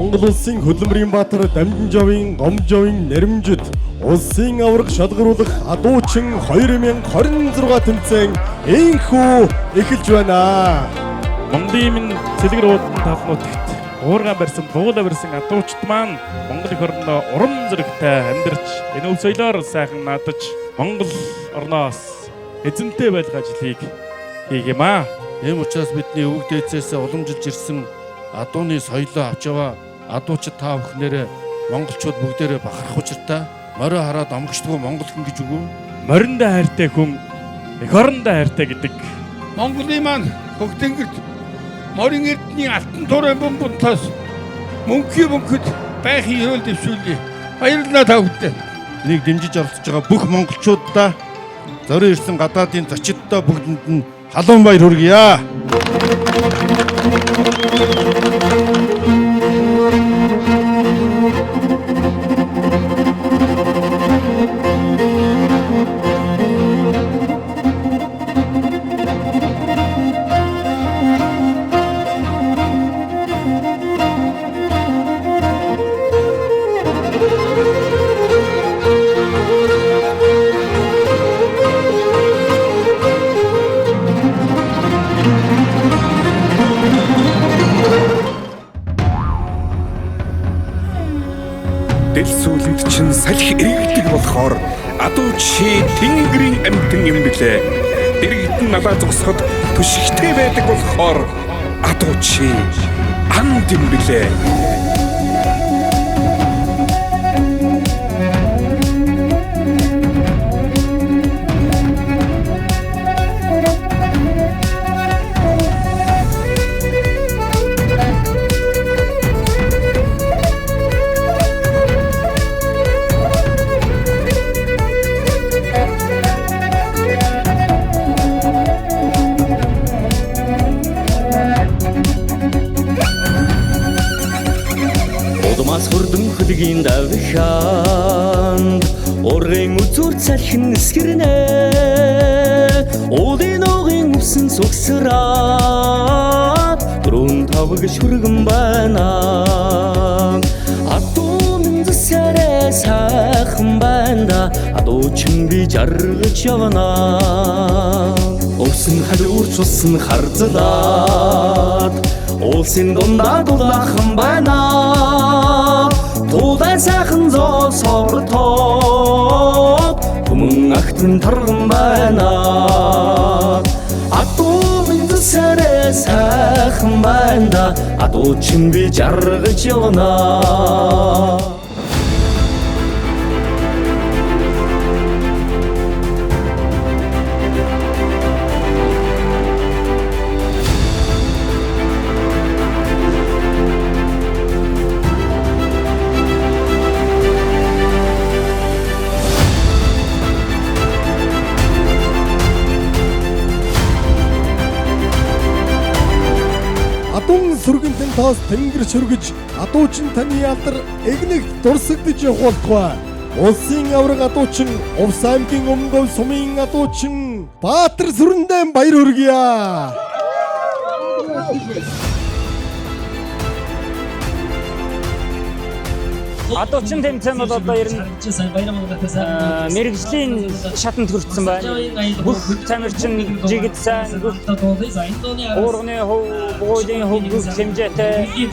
Монгол улсын хөдөлмөрийн баатар Дамжинжовын Гомжовын нэрмжид улсын авраг шалгаруулах адуучин 2026 тэмцээн энхүү эхэлж байна. Монголын минь цэлгэрүүдэн талнуудагт уурга барьсан, буула барьсан адуучд маань Монгол эх орнд урам зоригтой амьдарч энэ өв соёлоор сайхан наадаж Монгол орноос эзэнтэй байх ажлыг хийгэмаа. Ийм учраас бидний өвөг дээдсээс уламжилж ирсэн адууны соёлоо авч яваа адуучид та бүхнээрээ монголчууд бүгдээрээ бахарх учиртай морио хараад омгчдгүй монгол хүн гэж үгүй. Мориндоо хайртай хүн эх орондоо хайртай гэдэг. Монголын маань хөгдөнгөрт морин эрдний алтан туурай бомбонтоос мөнхөд байхын хөл дэвшүүлье. Баярлалаа та бүхэнд. Энийг дэмжиж оролцож байгаа бүх монголчуудаа зорин ирсэн гадаадын зочидтой бүгдэнд нь халуун баяр хүргье. Дэл сүлэнд чин салхи эргэдэг болохоор адуу чи тэнгэрийн амьтан юм блэ. Дэрэгдэн налаа зогсоход түшигтэй байдаг болохоор адуу чи анд юм блэ. Хүрдэн хөлгийн давханд ургийн үзүр цалхин эсгэрнэ уулын огийн үсэн сугсраад дөрөв тавг шүргэн байна адуу минзсарэ сайхан байна адуучин би жаргаж явна өвсөн халуурч усан харзлаад улсын дундаа дулаахан байна тулай сайхан зоо сортоод хүмүүн агтэн тарган байна адуу минзсарэ сайхан байна адуу чин би жаргаж явна. Адуун сүргэнтэн тоос тэнгэр шүргэж адуучин таны алдар эгнэгт дурсагдж явах болтугай. Улсын авраг адуучин Увс аймгийн Өмгөв сумын адуучин Баатар сүрэндээн баяр хүргье. Адуучин тэмцээн бол одоо ер нь мэргэжлийн шатанд хүрсэн байна. Бүх тамирчин жигд сайн, бүх уурганы хөв, буулийн хөв бүх хэмжээтэй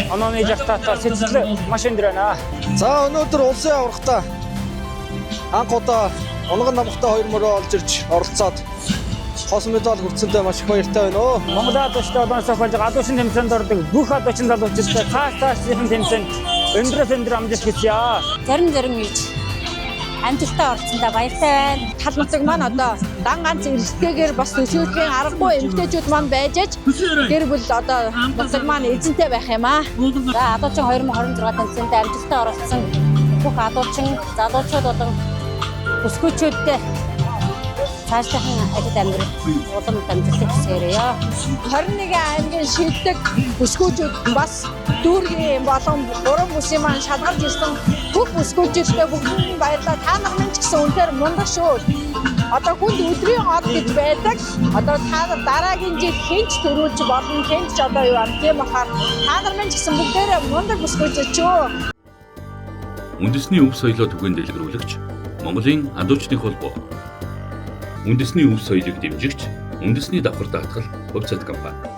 онооны жагтаатаа сэтгэл маш өндөр байна. За өнөөдөр улсын аврагтаа анх удаа унган намхтай хоёр мөрөө олж ирж оролцоод хос медаль хүртсэндээ маш их баяртай байна. Монгол адуучтай улаан сохиолж адуучин тэмцээнд ордог бүх адуучин залуучуудтай цааш тэмцээнд өндрөөс өндөр амжилт хүсье. Зарим ийж амжилттай орцсондоо баяртай байна. Тал нутаг маань одоо дан ганц эрсдэлтэйгээр бас төсөөллийн аргагүй эмэгтэйчүүд маань байж аж гэр бүл одоо нутаг маань эзэнтэй байх юм аа. За адуучин 2026 тэмцээнд амжилттай оролцсон бүх адуучин залуучууд болон бүсгүйчүүдтэй цаашлахын ажил амьдрал улам дамжуулах хүсээрээ. 21 аймгийн шилдэг бүсгүүчүүд бас дүүргийн болон гурван бүсийн маань шалгарч ирсэн бүх бүсгүүчдээ бүгд баярлалаа. Та нар минь ч гэсэн үнээр мундаг шүү. Одоо хүнд өдрийн од гэж байдаг. Одоо та нар дараагийн жил хинч төрүүлж болно. Хинч одоо юу ам тийм ахаар та нар минь ч гэсэн бүгдээрээ мундаг бүсгүүчд шүү. Үндэсний өв соёлоо түгээн дэлгэрүүлэгч Монголын адуучдын холбоо. Үндэсний өв соёлыг дэмжигч Үндэсний давхар даатгал хувьцат компани.